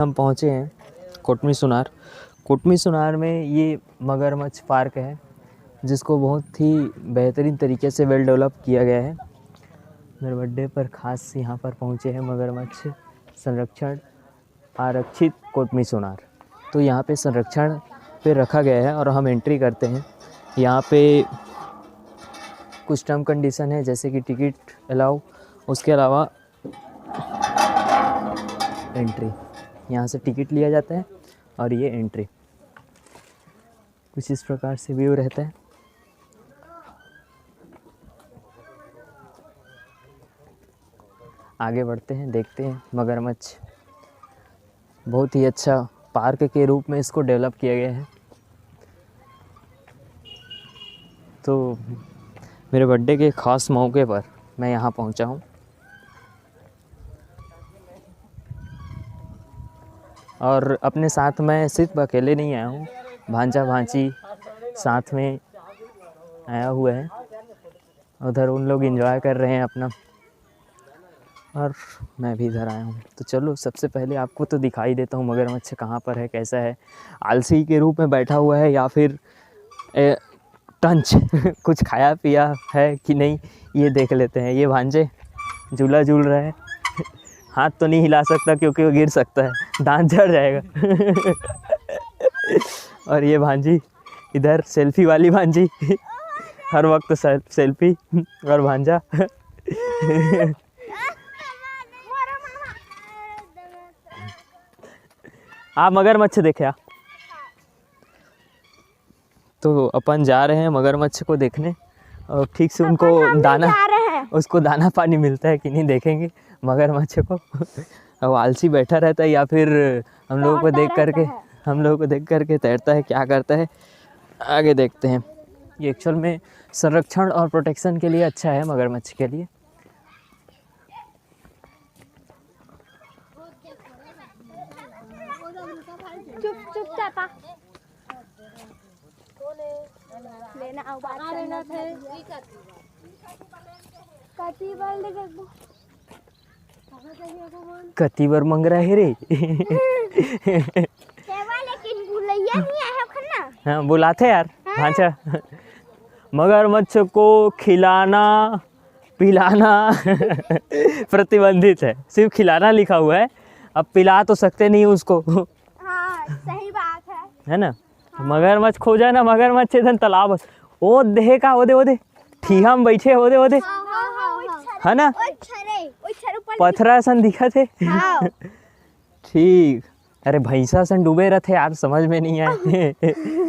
हम पहुँचे हैं कोटमी सुनार। कोटमी सुनार में ये मगरमच्छ पार्क है जिसको बहुत ही बेहतरीन तरीके से वेल डेवलप किया गया है। मेरे बर्थडे पर ख़ास यहाँ पर पहुँचे हैं मगरमच्छ संरक्षण आरक्षित कोटमी सुनार। तो यहाँ पे संरक्षण पे रखा गया है और हम एंट्री करते हैं। यहाँ पे कुछ टर्म कंडीशन है जैसे कि टिकट अलाउ, उसके अलावा एंट्री, यहाँ से टिकट लिया जाता है और ये एंट्री। कुछ इस प्रकार से व्यू रहता है। आगे बढ़ते हैं, देखते हैं मगरमच्छ। बहुत ही अच्छा पार्क के रूप में इसको डेवलप किया गया है। तो मेरे बर्थडे के ख़ास मौके पर मैं यहाँ पहुँचा हूँ और अपने साथ मैं सिर्फ अकेले नहीं आया हूँ, भांजा भांजी साथ में आया हुआ है। उधर उन लोग एंजॉय कर रहे हैं अपना और मैं भी इधर आया हूँ। तो चलो सबसे पहले आपको तो दिखाई देता हूँ मगरमच्छ कहाँ पर है, कैसा है, आलसी के रूप में बैठा हुआ है या फिर टंच कुछ खाया पिया है कि नहीं, ये देख लेते हैं। ये भांजे झूला झूल रहा है, हाथ तो नहीं हिला सकता क्योंकि वो गिर सकता है, दांत झड़ जाएगा और ये भांजी इधर सेल्फी वाली भांजी हर वक्त सेल्फी और भांजा आप मगरमच्छ देखे। तो अपन जा रहे हैं मगरमच्छ को देखने और ठीक से उनको उसको दाना पानी मिलता है कि नहीं देखेंगे मगरमच्छ को। वो आलसी बैठा रहता है या फिर हम लोगों को देख करके तैरता है, क्या करता है आगे देखते हैं। ये एक्चुअल में संरक्षण और प्रोटेक्शन के लिए अच्छा है मगरमच्छ के लिए। कतीबर मंगरा है रे लेकिन बुलैया नहीं आया खन्ना। हाँ बुलाते यार। अच्छा मगरमच्छ को खिलाना पिलाना प्रतिबंधित है, सिर्फ खिलाना लिखा हुआ है, अब पिला तो सकते नहीं उसको। हाँ सही बात है ना। मगरमच्छ खो जाए ना, मगरमच्छ इधर तालाब ओ देहे का ओदे ठीहा में बैठे ओदे है ना, पथरा सन दिखा थे ठीक। अरे भैंसा सन डूबे रहते यार, समझ में नहीं आए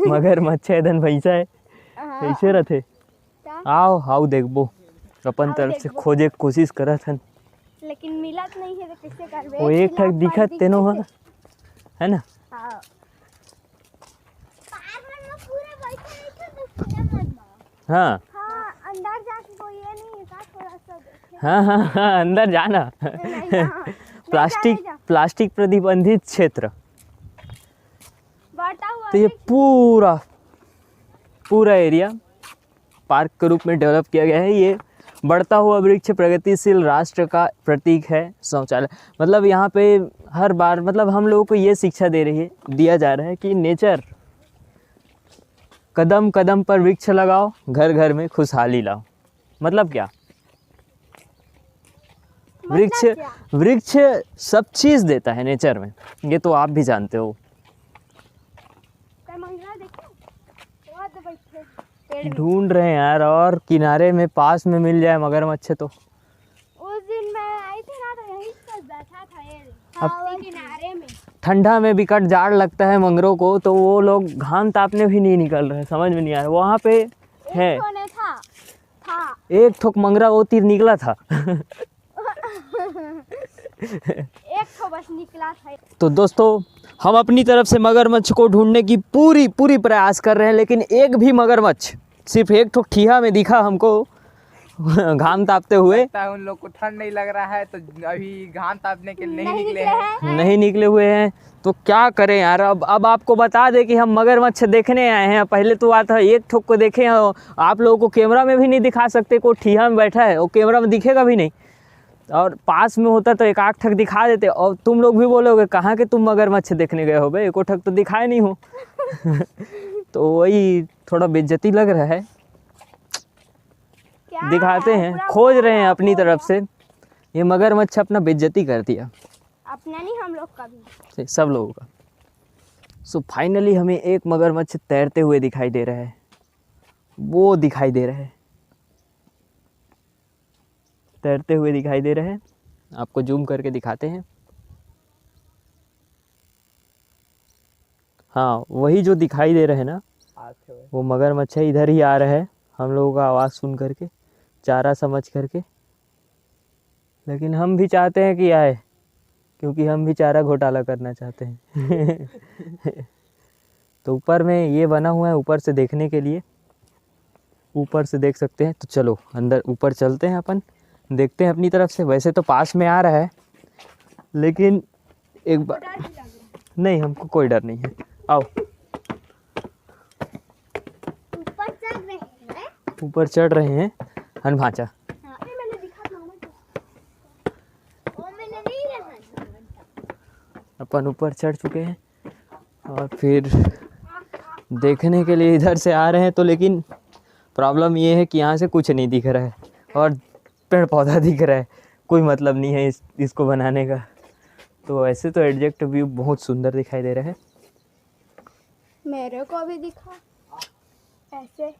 मगरमच्छ इधर भैंसा है कैसे रहते। आओ हाउ देखबो, अपन तरफ से खोजे कोशिश करत हन लेकिन मिलत नहीं है तो कैसे करबे। वो एक ठक दिखत तेनो है ना। हाँ अंदर जाके कोई ये नहीं है, थोड़ा सा देखे। हाँ अंदर जाना प्लास्टिक प्रतिबंधित क्षेत्र। तो ये पूरा एरिया पार्क के रूप में डेवलप किया गया है। ये बढ़ता हुआ वृक्ष प्रगतिशील राष्ट्र का प्रतीक है। शौचालय मतलब यहाँ पे हर बार मतलब हम लोगों को ये शिक्षा दिया जा रहा है कि नेचर, कदम कदम पर वृक्ष लगाओ, घर घर में खुशहाली लाओ। मतलब क्या, वृक्ष सब चीज़ देता है नेचर में, ये तो आप भी जानते हो। ढूंढ रहे हैं यार और किनारे में पास में मिल जाए मगरमच्छ तो। उस दिन मैं आई थी ना तो यहीं पर बैठा था ये किनारे में। ठंडा में भी कट जाड़ लगता है मंगरों को, तो वो लोग घाम तापने भी नहीं निकल रहे, समझ में नहीं आ रहा। वहाँ पे है एक ठोक मंगरा वो तीर निकला था एक ठो बस निकला था। तो दोस्तों हम अपनी तरफ से मगरमच्छ को ढूंढने की पूरी प्रयास कर रहे हैं, लेकिन एक भी मगरमच्छ, सिर्फ एक ठोक ठीहा में दिखा हमको घाम तापते हुए। उन लोग को ठंड नहीं लग रहा है तो अभी घाम तापने के लिए नहीं निकले हुए हैं। तो क्या करें यार, अब आपको बता दें कि हम मगरमच्छ देखने आए हैं। पहले तो आता है एक ठोक को देखे, आप लोगों को कैमरा में भी नहीं दिखा सकते, कोई ठीहा में बैठा है वो कैमरा में दिखेगा भी नहीं। और पास में होता तो एक आख ठक दिखा देते, और तुम लोग भी बोलोगे कहाँ के तुम मगरमच्छ देखने गए हो बे, एको ठक तो दिखाए नहीं हो। तो वही थोड़ा बेइज्जती लग रहा है। क्या दिखाते है, हैं, पूरा खोज रहे हैं पूरा अपनी खोज तरफ से। ये मगरमच्छ अपना बेइज्जती कर दिया अपना नहीं, हम लोग का भी। सब लोगों का। सो फाइनली हमें एक मगरमच्छ तैरते हुए दिखाई दे रहा है, वो दिखाई दे रहा है, तैरते हुए दिखाई दे रहे हैं। आपको जूम करके दिखाते हैं। हाँ, वही जो दिखाई दे रहे हैं ना, आते हुए। वो मगरमच्छ इधर ही आ रहा है, हम लोगों का आवाज़ सुन करके, चारा समझ करके। लेकिन हम भी चाहते हैं कि आए, क्योंकि हम भी चारा घोटाला करना चाहते हैं। तो ऊपर में ये बना हुआ है, ऊपर से देखने के लिए, ऊपर से देख सकते हैं। तो चलो अंदर ऊपर चलते हैं, अपन देखते हैं अपनी तरफ से। वैसे तो पास में आ रहा है, लेकिन एक बार नहीं, हमको कोई डर नहीं है। आओ, ऊपर चढ़ रहे हैं। ऊपर चढ़ रहे हैं हनभाचा। हाँ, मैंने दिखा था वो मैंने नहीं देखा। अपन ऊपर चढ़ चुके हैं और फिर देखने के लिए इधर से आ रहे हैं। तो लेकिन प्रॉब्लम ये है कि यहाँ से कुछ नहीं दिख रहा है और पेड़ पौधा दिख रहा है, कोई मतलब नहीं है इसको बनाने का। तो ऐसे तो एडजेक्ट व्यू बहुत सुंदर दिखाई दे रहा है। मेरे को भी दिखा ऐसे।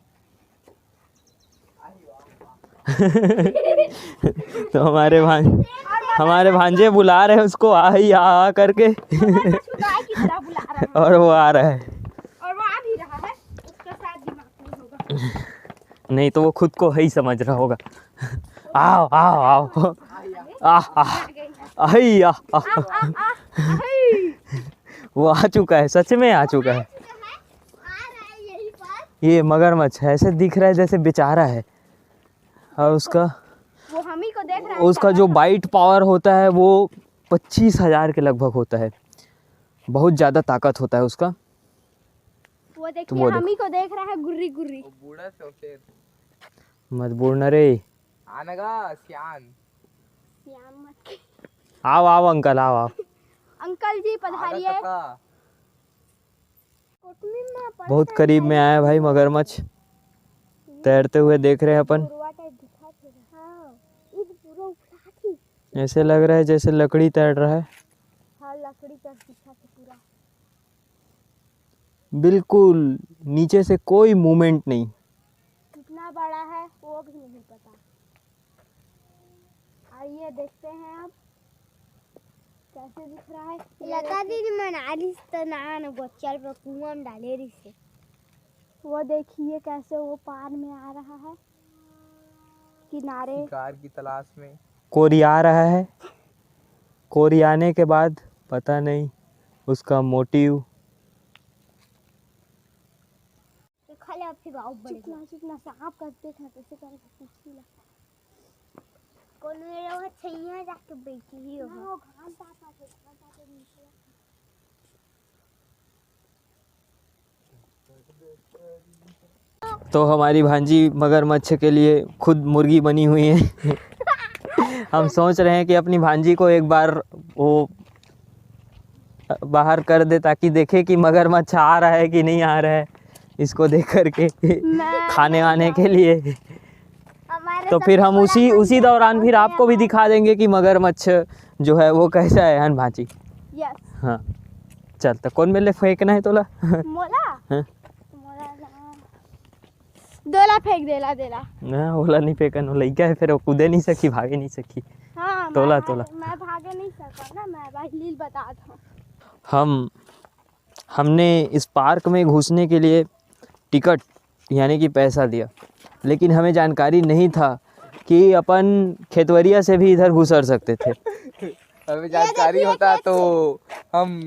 तो हमारे भांजे बुला रहे हैं उसको, आ करके। छुटाई की तरह बुला रहा है और वो आ रहा है, और वो आ भी रहा है। उसका शायद दिमाग नहीं होगा। नहीं तो वो खुद को ही समझ रहा होगा। आओ आओ आओ, आ वो आ चुका है, सच में आ चुका है। ये मगरमच्छ ऐसे दिख रहा है जैसे बेचारा है, और उसका वो हम ही को देख रहा है। उसका जो बाइट पावर होता है वो 25,000 के लगभग होता है, बहुत ज़्यादा ताकत होता है उसका। वो देखिए, तो वो हम ही को देख रहा है गुर्री गुर्री। वो बूढ़ा से फिर मत बोलना रे। आनेगा सियान। श्याम मत। आओ आओ अंकल, आओ आओ। अंकल जी पधारिए। आगा बहुत करीब में आया भाई मगरमच्छ, तैरते हुए देख रहे हैं अपन। ऐसे लग रहा है जैसे लकड़ी तैर रहा है। हाँ, लकड़ी का दिखा पूरा। बिल्कुल नीचे से कोई मूवमेंट नहीं। कितना बड़ा है वो भी नहीं पता। आइए देखते हैं अब कैसे दिख रहा है। लता दीदी मनाली तो ना बच्चल पर कुआं में डाले रही से। वो देखिए कैसे वो पार में आ रहा है किनारे। शिकार की तलाश में कोरिया रहा है, कोरियाने के बाद पता नहीं उसका मोटिव। चुपना सांप का देखना कैसे करेगा। कोनो ये छैया जाके बैठी ही हो। तो हमारी भांजी मगरमच्छ के लिए खुद मुर्गी बनी हुई है। हम सोच रहे हैं कि अपनी भांजी को एक बार वो बाहर कर दे, ताकि देखे कि मगरमच्छ आ रहा है कि नहीं आ रहा है, इसको देख करके खाने वाने के लिए। तो फिर हम उसी दौरान फिर आपको भी दिखा देंगे कि मगरमच्छ जो है वो कैसा है। हन भांजी यस। हाँ चल, तो कौन मेले फेंकना है तोला? मोला हाँ? दोला फेंक देला देला। ना ओला नहीं फेंकन, वो लइका है, फिर वो कूदे नहीं सकी, भागे नहीं सकी। हाँ, तोला मैं भागे नहीं सका ना, मैं भाई लील बता था। हमने इस पार्क में घुसने के लिए टिकट यानी कि पैसा दिया, लेकिन हमें जानकारी नहीं था कि अपन खेतवरिया से भी इधर घुसर सकते थे। हमें जानकारी होता तो हम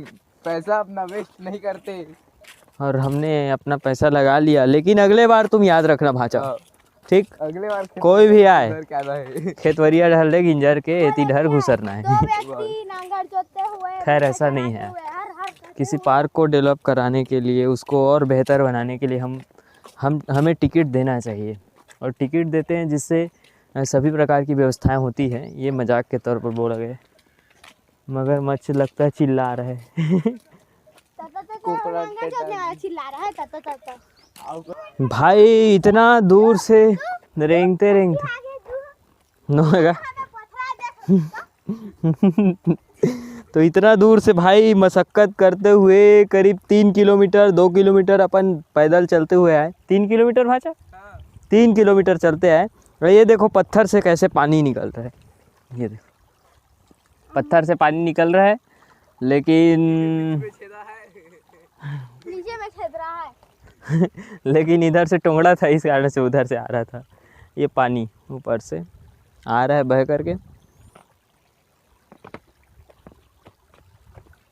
पैसा अपना वेस्ट नहीं करते। और हमने अपना पैसा लगा लिया। लेकिन अगले बार तुम याद रखना भाचा, ठीक? अगले बार कोई भी आए क्या है खेतवरिया ढल गिंजर के एती ढर घुसरना है। दो व्यक्ति नांगर जोतते हुए खैर ऐसा नहीं है। किसी पार्क को डेवलप कराने के लिए, उसको और बेहतर बनाने के लिए हमें टिकट देना चाहिए, और टिकट देते हैं जिससे सभी प्रकार की व्यवस्थाएं होती है। ये मजाक के तौर पर बोला गया। मगरमच्छ लगता है चिल्ला रहा है। चिल्ला रहा है भाई इतना दूर से रेंगते रेंगते नोएगा तो इतना दूर से भाई मशक्कत करते हुए करीब 3 किलोमीटर 2 किलोमीटर अपन पैदल चलते हुए आए। 3 किलोमीटर भाचा 3 किलोमीटर चलते आए। और ये देखो पत्थर से कैसे पानी निकल रहा है। ये देखो पत्थर से पानी निकल रहा है, लेकिन नीचे में खेद रहा है। लेकिन इधर से टोंगड़ा था, इस कारण से उधर से आ रहा था। ये पानी ऊपर से आ रहा है बह करके।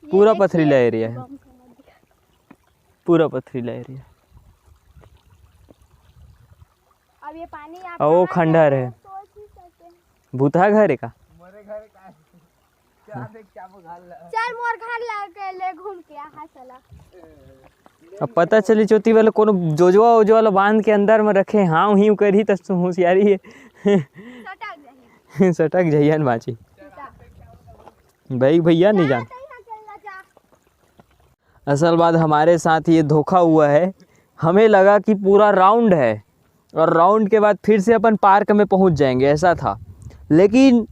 पूरा पथरीला एरिया है, पूरा पथरीला एरिया। अब ये पानी और वो खंडहर है। भूता घर है का? चल मोर घर ले घूम के यहाँ चला। अब पता चली चौथी वाले कोनो जोजवा ओजवा बांध के अंदर में रखे। हाँ ही करी तो होशियारी है। सटक जइयन बाची भाई भैया नहीं जान। असल बात हमारे साथ ये धोखा हुआ है। हमें लगा कि पूरा राउंड है और राउंड के बाद फिर से अपन पार्क में पहुंच जाएंगे, ऐसा था। लेकिन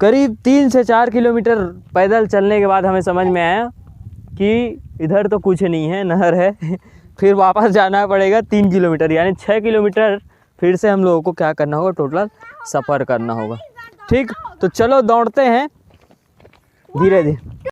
करीब 3 से 4 किलोमीटर पैदल चलने के बाद हमें समझ में आया कि इधर तो कुछ नहीं है, नहर है। फिर वापस जाना पड़ेगा 3 किलोमीटर, यानी 6 किलोमीटर फिर से हम लोगों को क्या करना होगा, टोटल सफ़र करना होगा। ठीक, तो चलो दौड़ते हैं धीरे धीरे।